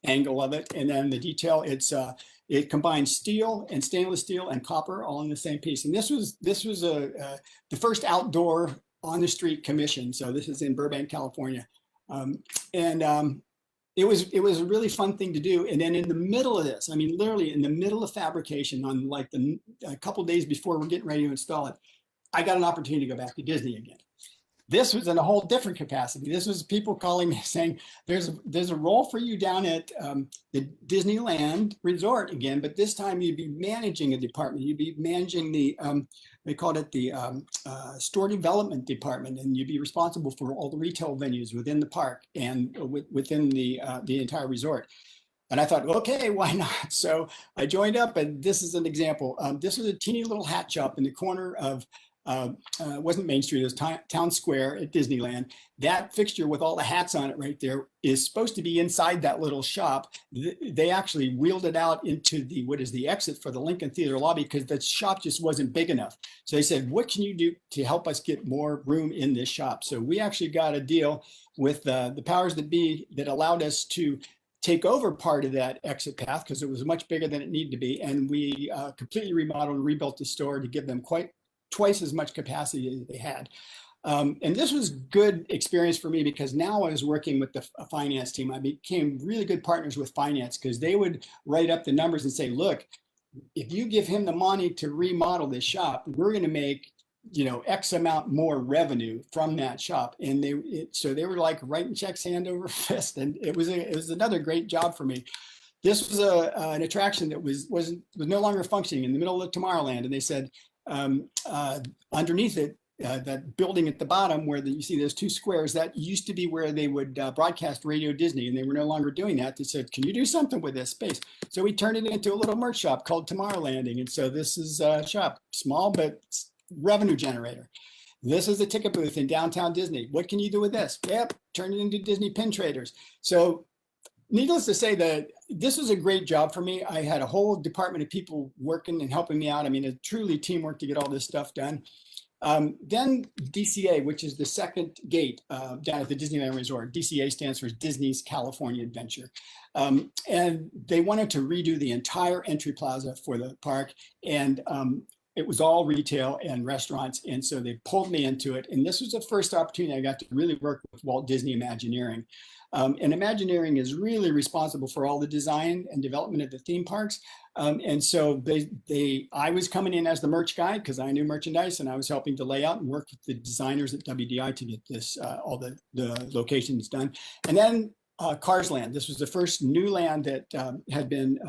angle of it. And then the detail, it combines steel and stainless steel and copper all in the same piece. And this was the first outdoor on the street commission. So this is in Burbank, California. It was a really fun thing to do. And then in the middle of this, I mean, literally in the middle of fabrication on like a couple days before we're getting ready to install it, I got an opportunity to go back to Disney again. This was in a whole different capacity. This was people calling me saying, there's a role for you down at the Disneyland resort again, but this time you'd be managing a department. You'd be managing the, they called it the store development department, and you'd be responsible for all the retail venues within the park and within the entire resort. And I thought, okay, why not? So I joined up, and this is an example. This was a teeny little hat shop in the corner of, it wasn't Main Street, it was Town Square at Disneyland. That fixture with all the hats on it right there is supposed to be inside that little shop. They actually wheeled it out into the, what is the exit for the Lincoln Theater lobby, because the shop just wasn't big enough. So they said, what can you do to help us get more room in this shop? So we actually got a deal with the powers that be that allowed us to take over part of that exit path because it was much bigger than it needed to be. And we completely remodeled and rebuilt the store to give them twice as much capacity as they had. And this was good experience for me because now I was working with the finance team. I became really good partners with finance because they would write up the numbers and say, look, if you give him the money to remodel this shop, we're going to make, you know, X amount more revenue from that shop. And so they were like writing checks hand over fist. And it was another great job for me. This was an attraction that was no longer functioning in the middle of Tomorrowland. And they said, underneath it, that building at the bottom where you see those two squares, that used to be where they would broadcast Radio Disney, and they were no longer doing that. They said, can you do something with this space? So we turned it into a little merch shop called Tomorrowlanding. And so this is a shop, small, but revenue generator. This is a ticket booth in downtown Disney. What can you do with this? Yep, turn it into Disney pin traders. So needless to say that this was a great job for me. I had a whole department of people working and helping me out. I mean, it's truly teamwork to get all this stuff done. Then DCA, which is the second gate down at the Disneyland Resort. DCA stands for Disney's California Adventure. And they wanted to redo the entire entry plaza for the park. And it was all retail and restaurants. And so they pulled me into it. And this was the first opportunity I got to really work with Walt Disney Imagineering. And Imagineering is really responsible for all the design and development of the theme parks. And so I was coming in as the merch guy because I knew merchandise, and I was helping to lay out and work with the designers at WDI to get this, all the locations done. And then Cars Land. This was the first new land that had been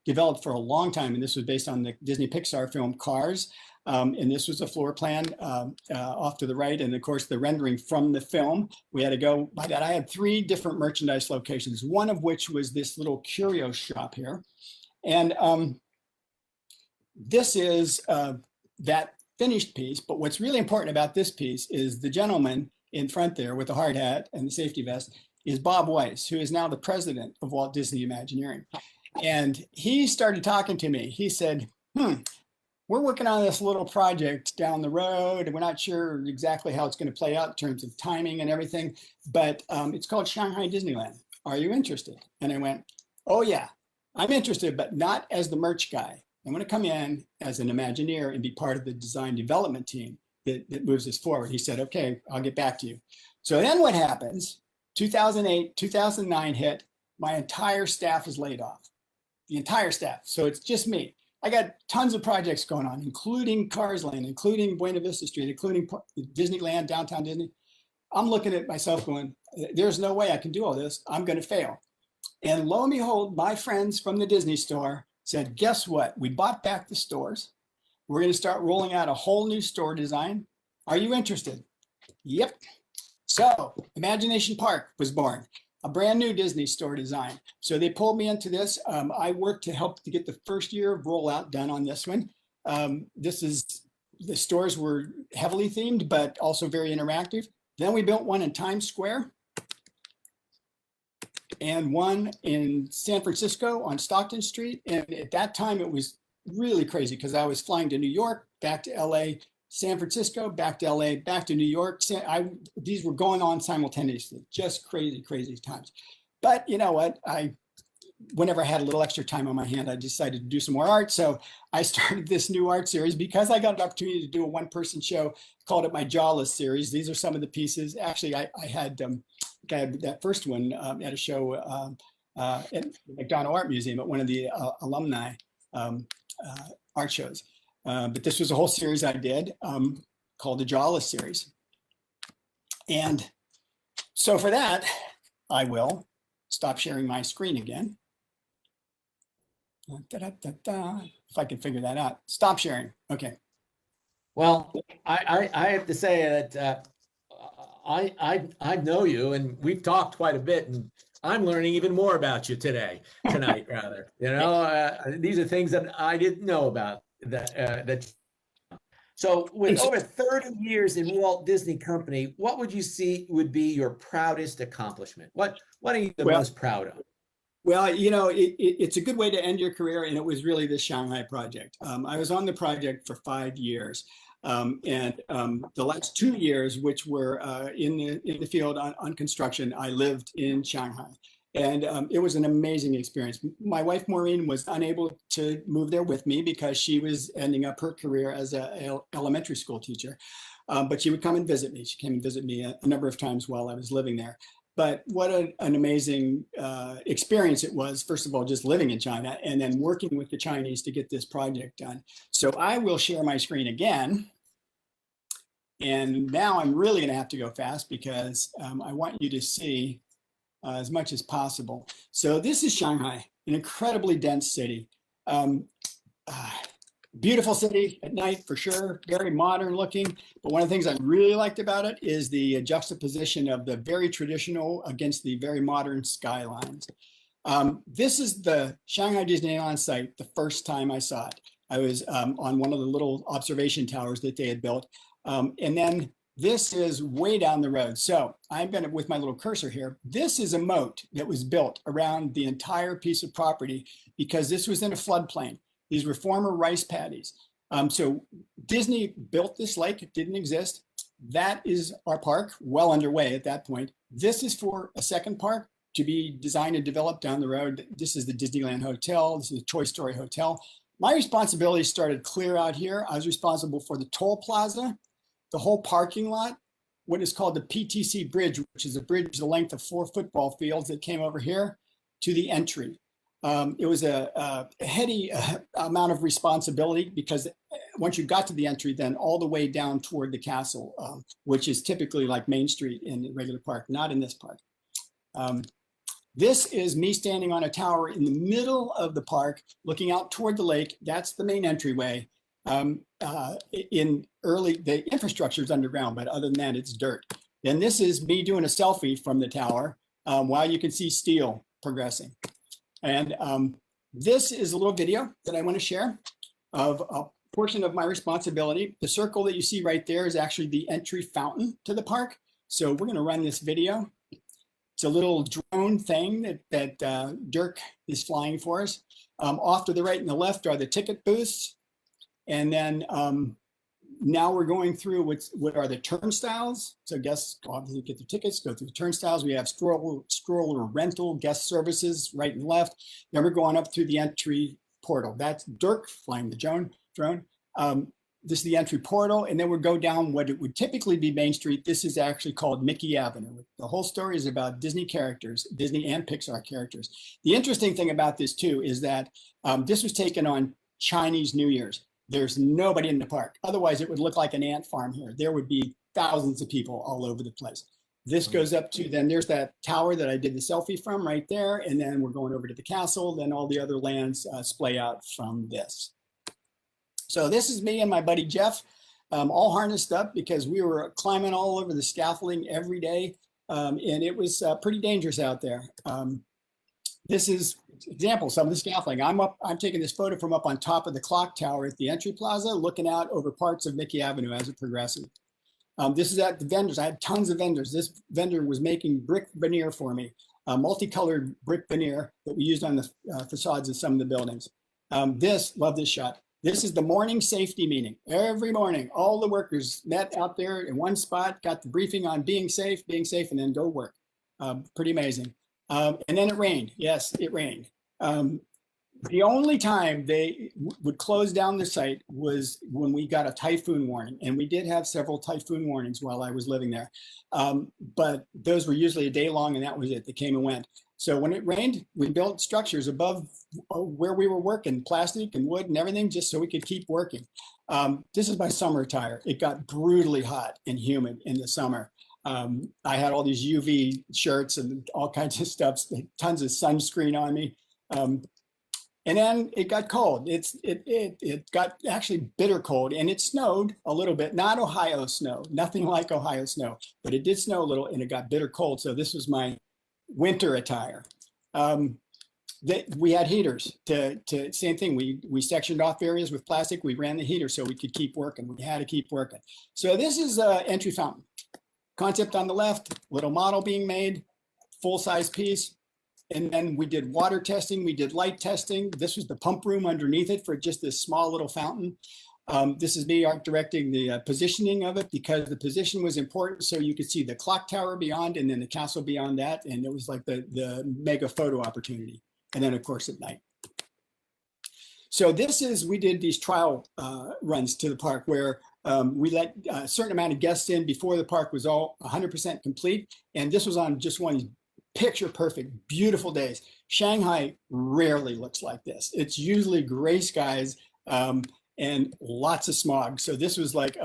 developed for a long time. And this was based on the Disney Pixar film Cars. And this was a floor plan off to the right. And of course, the rendering from the film, we had to go by that. I had 3 different merchandise locations, one of which was this little curio shop here. And this is that finished piece. But what's really important about this piece is the gentleman in front there with the hard hat and the safety vest is Bob Weiss, who is now the president of Walt Disney Imagineering. And he started talking to me. He said, we're working on this little project down the road, and we're not sure exactly how it's going to play out in terms of timing and everything, but it's called Shanghai Disneyland. Are you interested? And I went, oh yeah, I'm interested, but not as the merch guy. I'm going to come in as an Imagineer and be part of the design development team that moves this forward. He said, okay, I'll get back to you. So then what happens? 2008, 2009 hit, my entire staff is laid off, the entire staff. So it's just me. I got tons of projects going on, including Cars Land, including Buena Vista Street, including Disneyland, downtown Disney. I'm looking at myself going, there's no way I can do all this. I'm going to fail. And lo and behold, my friends from the Disney store said, guess what? We bought back the stores. We're going to start rolling out a whole new store design. Are you interested? Yep. So Imagination Park was born, a brand new Disney store design. So they pulled me into this. I worked to help to get the first year of rollout done on this one. The stores were heavily themed, but also very interactive. Then we built one in Times Square and one in San Francisco on Stockton Street. And at that time, it was really crazy because I was flying to New York, back to LA, San Francisco, back to LA, back to New York. These were going on simultaneously, just crazy, crazy times. But you know what? Whenever I had a little extra time on my hand, I decided to do some more art. So I started this new art series because I got an opportunity to do a one-person show, called it my Jawless Series. These are some of the pieces. Actually, I had that first one at a show at the McDonough Art Museum at one of the alumni art shows. But this was a whole series I did called the Jawless Series. And so for that, I will stop sharing my screen again. If I can figure that out. Stop sharing. Okay. Well, I have to say that I know you, and we've talked quite a bit, and I'm learning even more about you tonight rather. These are things that I didn't know about that. So, with over 30 years in Walt Disney Company, what would you see would be your proudest accomplishment? What are you the Well, most proud of? Well, it's a good way to end your career, and it was really the Shanghai project. I was on the project for 5 years, and the last 2 years, which were in the field on construction, I lived in Shanghai, and it was an amazing experience. My wife Maureen was unable to move there with me because she was ending up her career as an elementary school teacher, but she would come and visit me. She came and visit me a number of times while I was living there. But what an amazing experience it was, first of all, just living in China and then working with the Chinese to get this project done. So I will share my screen again. And now I'm really going to have to go fast because I want you to see as much as possible. So this is Shanghai, an incredibly dense city. Beautiful city at night for sure, very modern looking. But one of the things I really liked about it is the juxtaposition of the very traditional against the very modern skylines. This is the Shanghai Disneyland site the first time I saw it. I was on one of the little observation towers that they had built. And then this is way down the road. So I'm going to, with my little cursor here, this is a moat that was built around the entire piece of property because this was in a floodplain. These were former rice paddies. So Disney built this lake. It didn't exist. That is our park, well underway at that point. This is for a second park to be designed and developed down the road. This is the Disneyland Hotel. This is the Toy Story Hotel. My responsibility started clear out here. I was responsible for the toll plaza, the whole parking lot, what is called the Ptc Bridge, which is a bridge the length of 4 football fields that came over here to the entry. It was a heady amount of responsibility because once you got to the entry, then all the way down toward the castle, which is typically like Main Street in the regular park, not in this park. This is me standing on a tower in the middle of the park, looking out toward the lake. That's the main entryway. The infrastructure is underground, but other than that, it's dirt. And this is me doing a selfie from the tower while you can see steel progressing. And this is a little video that I want to share of a portion of my responsibility. The circle that you see right there is actually the entry fountain to the park. So we're going to run this video. It's a little drone thing that Dirk is flying for us. Off to the right and the left are the ticket booths. And then now we're going through what are the turnstiles. So guests obviously get their tickets, go through the turnstiles. We have stroller rental, guest services right and left. Then we're going up through the entry portal. That's Dirk flying the drone. This is the entry portal. And then we'll go down what it would typically be Main Street. This is actually called Mickey Avenue. The whole story is about Disney characters, Disney and Pixar characters. The interesting thing about this too is that this was taken on Chinese New Year's. There's nobody in the park. Otherwise, it would look like an ant farm here. There would be thousands of people all over the place. This goes up to, then there's that tower that I did the selfie from right there. And then we're going over to the castle. Then all the other lands splay out from this. So this is me and my buddy Jeff, all harnessed up because we were climbing all over the scaffolding every day. And it was pretty dangerous out there. This is example, some of the scaffolding. I'm taking this photo from up on top of the clock tower at the entry plaza, looking out over parts of Mickey Avenue as it progresses. This is at the vendors. I had tons of vendors. This vendor was making brick veneer for me, multicolored brick veneer that we used on the facades of some of the buildings. Love this shot. This is the morning safety meeting. Every morning, all the workers met out there in one spot, got the briefing on being safe, and then go work. Pretty amazing. And then it rained. Yes, it rained. The only time they would close down the site was when we got a typhoon warning. And we did have several typhoon warnings while I was living there. But those were usually a day long and that was it. They came and went. So when it rained, we built structures above where we were working, plastic and wood and everything, just so we could keep working. This is my summer attire. It got brutally hot and humid in the summer. I had all these UV shirts and all kinds of stuff, tons of sunscreen on me. And then it got cold. It got actually bitter cold, and it snowed a little bit. Not Ohio snow, nothing like Ohio snow, but it did snow a little, and it got bitter cold. So this was my winter attire. We had heaters to same thing. We sectioned off areas with plastic. We ran the heater so we could keep working. We had to keep working. So this is an entry fountain. Concept on the left, little model being made, full-size piece. And then we did water testing, we did light testing. This was the pump room underneath it for just this small little fountain. This is me art directing the positioning of it because the position was important so you could see the clock tower beyond and then the castle beyond that. And it was like the mega photo opportunity. And then of course at night. So we did these trial runs to the park where we let a certain amount of guests in before the park was all 100% complete. And this was on just one of these picture perfect, beautiful days. Shanghai rarely looks like this. It's usually gray skies and lots of smog. So this was like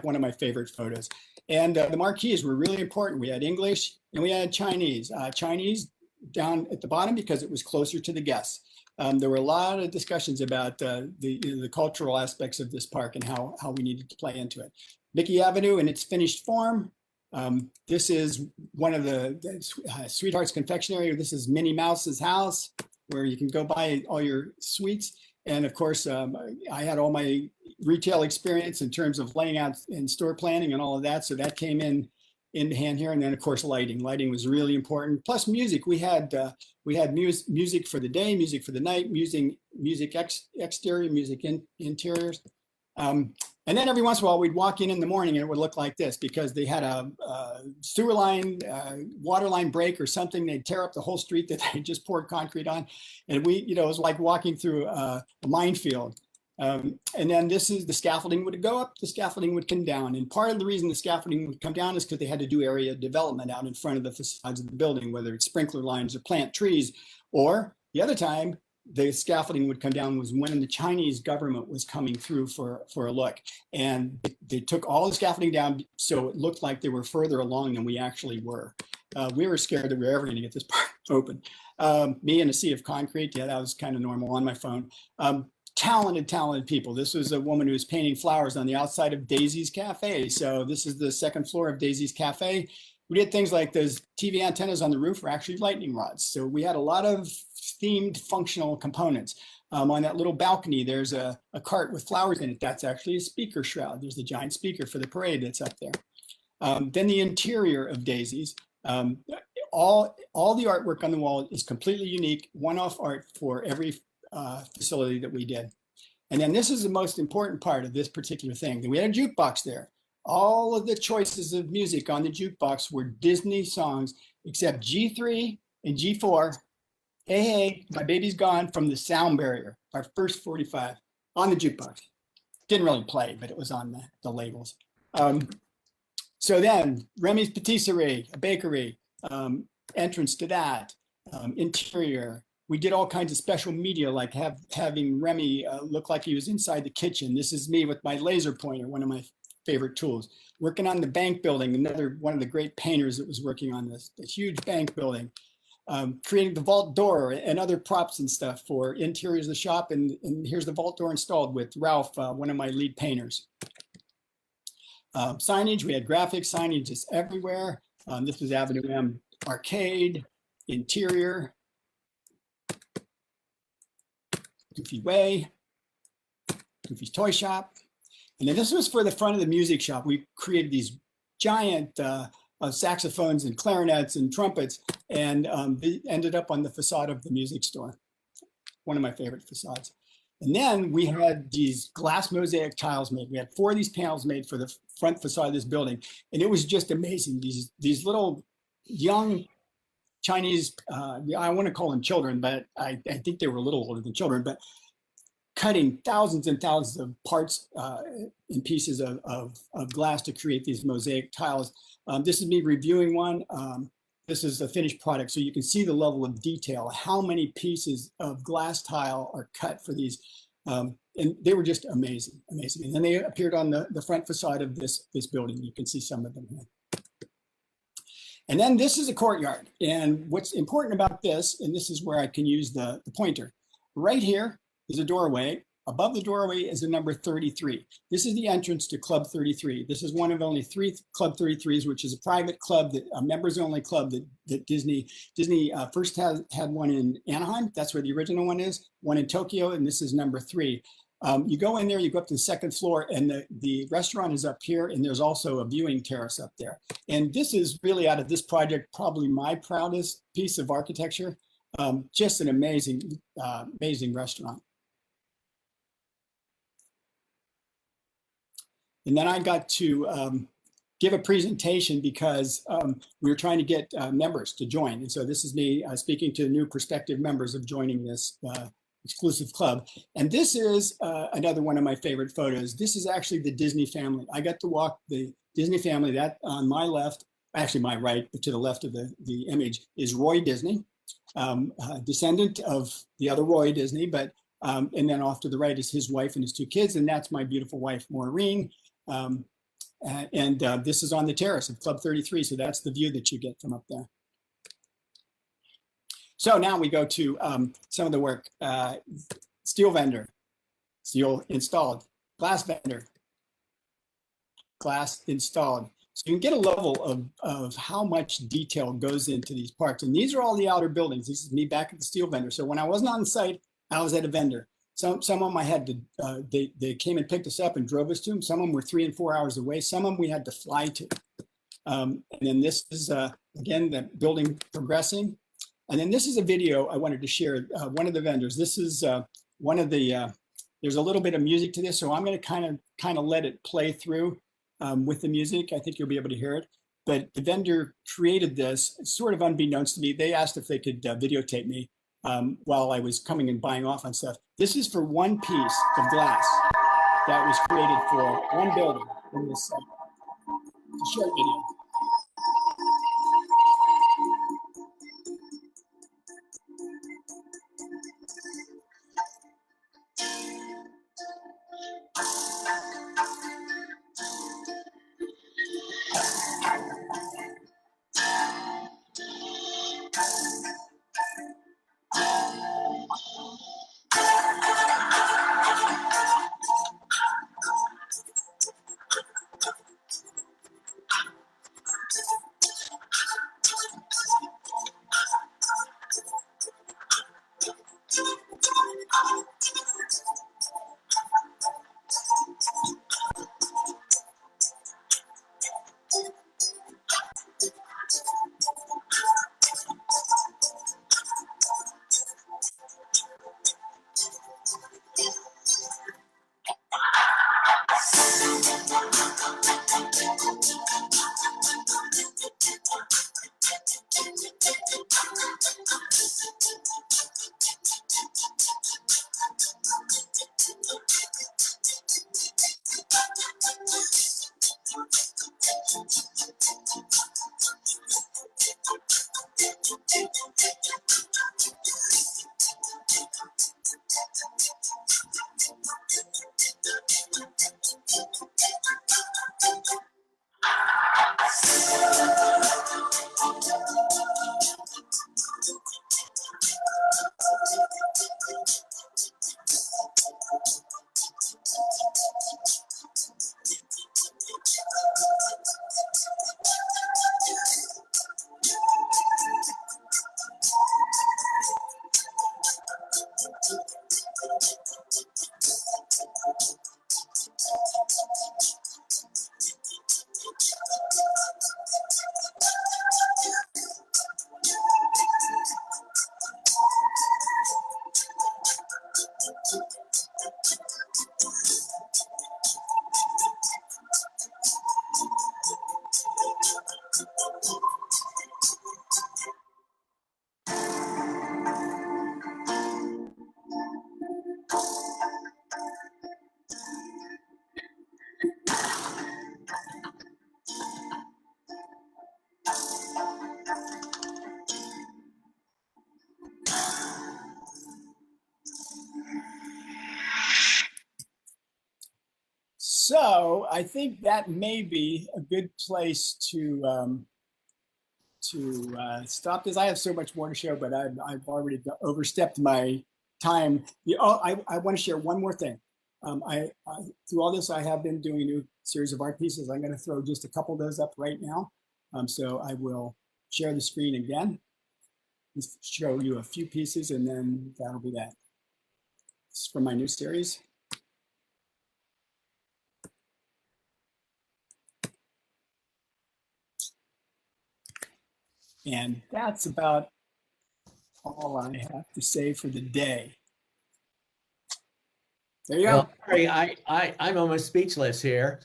one of my favorite photos. And the marquees were really important. We had English and we had Chinese. Chinese down at the bottom because it was closer to the guests. There were a lot of discussions about the cultural aspects of this park and how we needed to play into it. Mickey Avenue in its finished form. This is one of the Sweetheart's Confectionery. This is Minnie Mouse's house where you can go buy all your sweets. And of course, I had all my retail experience in terms of laying out and store planning and all of that. So that came in hand here. And then of course, lighting. Lighting was really important. Plus music. We had music for the day, music for the night, music exterior, music interiors. And then every once in a while, we'd walk in the morning and it would look like this because they had a sewer line, water line break or something. They'd tear up the whole street that they just poured concrete on. And it was like walking through a minefield. And then this is the scaffolding would go up, the scaffolding would come down. And part of the reason the scaffolding would come down is because they had to do area development out in front of the facades of the building, whether it's sprinkler lines or plant trees, or the other time, the scaffolding would come down was when the Chinese government was coming through for a look. And they took all the scaffolding down so it looked like they were further along than we actually were. We were scared that we were ever going to get this park open. Me and a sea of concrete, yeah, that was kind of normal on my phone. Talented people. This was a woman who was painting flowers on the outside of Daisy's Cafe. So this is the second floor of Daisy's Cafe. We did things like those TV antennas on the roof were actually lightning rods. So we had a lot of themed functional components. On that little balcony, there's a cart with flowers in it. That's actually a speaker shroud. There's the giant speaker for the parade that's up there. Then the interior of Daisy's. All the artwork on the wall is completely unique, one-off art for every facility that we did. And then this is the most important part of this particular thing. We had a jukebox there. All of the choices of music on the jukebox were Disney songs, except G3 and G4. Hey, hey, my baby's gone from the sound barrier, our first 45 on the jukebox. Didn't really play, but it was on the labels. So then Remy's Patisserie, a bakery, entrance to that, interior. We did all kinds of special media, like having Remy look like he was inside the kitchen. This is me with my laser pointer, one of my favorite tools. Working on the bank building, another one of the great painters that was working on this huge bank building. Creating the vault door and other props and stuff for interiors of the shop. And here's the vault door installed with Ralph, one of my lead painters. Signage, we had graphics, signage just everywhere. This was Avenue M arcade, interior, Goofy Way, Goofy's Toy Shop. And then this was for the front of the music shop. We created these giant saxophones and clarinets and trumpets, and they ended up on the facade of the music store. One of my favorite facades. And then we had these glass mosaic tiles made. We had 4 of these panels made for the front facade of this building. And it was just amazing. These little young Chinese, I want to call them children, but I think they were a little older than children, but cutting thousands and thousands of parts and pieces of glass to create these mosaic tiles. This is me reviewing one. This is the finished product. So you can see the level of detail, how many pieces of glass tile are cut for these. And they were just amazing, amazing. And then they appeared on the front facade of this building. You can see some of them here. And then this is a courtyard. And what's important about this, and this is where I can use the pointer, right here is a doorway. Above the doorway is a number 33. This is the entrance to Club 33. This is one of only 3 Club 33s, which is a private club, that a members-only club that Disney first had one in Anaheim. That's where the original one is. One in Tokyo, and this is number 3. You go in there, you go up to the 2nd floor, and the restaurant is up here, and there's also a viewing terrace up there. And this is really, out of this project, probably my proudest piece of architecture. Just an amazing, amazing restaurant. And then I got to give a presentation because we were trying to get members to join. And so this is me speaking to new prospective members of joining this exclusive club. And this is another one of my favorite photos. This is actually the Disney family. I got to walk the Disney family. That on my left, actually my right, but to the left of the image is Roy Disney, descendant of the other Roy Disney, but and then off to the right is his wife and his 2 kids. And that's my beautiful wife, Maureen. This is on the terrace of Club 33. So that's the view that you get from up there. So now we go to some of the work. Steel vendor, steel installed. Glass vendor, glass installed. So you can get a level of how much detail goes into these parts. And these are all the outer buildings. This is me back at the steel vendor. So when I wasn't on site, I was at a vendor. Some of them I had to, they came and picked us up and drove us to them. Some of them were 3 and 4 hours away. Some of them we had to fly to. And then this is, again, the building progressing. And then this is a video I wanted to share. One of the vendors, this is one of the, there's a little bit of music to this. So I'm going to kind of let it play through with the music. I think you'll be able to hear it. But the vendor created this sort of unbeknownst to me. They asked if they could videotape me while I was coming and buying off on stuff. This is for one piece of glass that was created for one building in this site. It's a short video. So I think that may be a good place to to stop this. I have so much more to show, but I've already overstepped my time. I want to share one more thing. Through all this, I have been doing a new series of art pieces. I'm going to throw just a couple of those up right now. So I will share the screen again, just show you a few pieces, and then that'll be that. It's from my new series. And that's about all I have to say for the day. There you go. Well, Larry, I'm almost speechless here.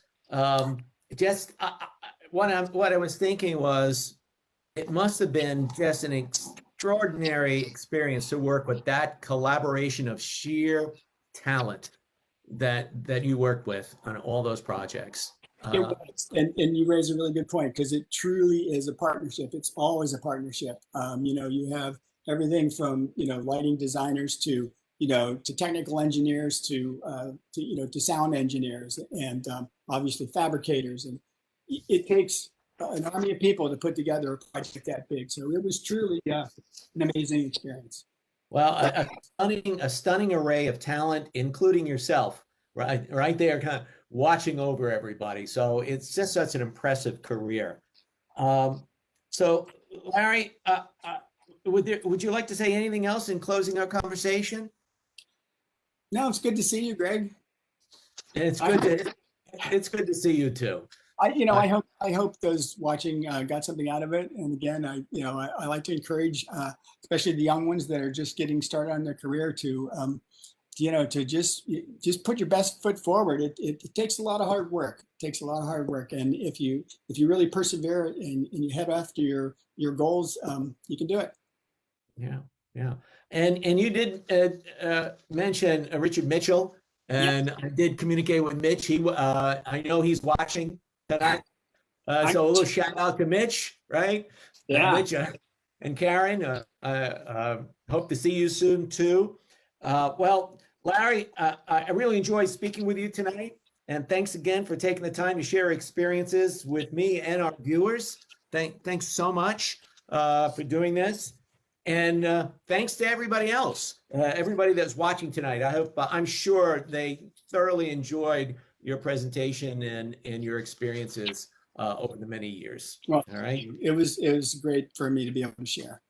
Just what I was thinking was, it must have been just an extraordinary experience to work with that collaboration of sheer talent that you worked with on all those projects. It was. And you raise a really good point, because it truly is a partnership. It's always a partnership. You have everything from, lighting designers to, to technical engineers to sound engineers, and obviously fabricators. And it takes an army of people to put together a project that big. So it was truly an amazing experience. Well, a stunning array of talent, including yourself, right there, kind of watching over everybody. So it's just such an impressive career. So Larry, would you like to say anything else in closing our conversation? No, it's good to see you, Greg. It's good to see you too. I hope those watching got something out of it. And again, I like to encourage, especially the young ones that are just getting started on their career, to just put your best foot forward. It takes a lot of hard work. And if you really persevere and you head after your goals, you can do it. Yeah. And you did mention Richard Mitchell, and I did communicate with Mitch. I know he's watching tonight. So a little shout out to Mitch, right? Yeah. Mitch and Karen, hope to see you soon too. Well, Larry, I really enjoyed speaking with you tonight. And thanks again for taking the time to share experiences with me and our viewers. Thanks so much for doing this. And thanks to everybody else, everybody that's watching tonight. I'm sure they thoroughly enjoyed your presentation and your experiences over the many years. Well, all right. It was great for me to be able to share.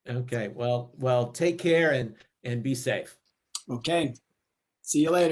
Okay. Well, take care and be safe. Okay. See you later.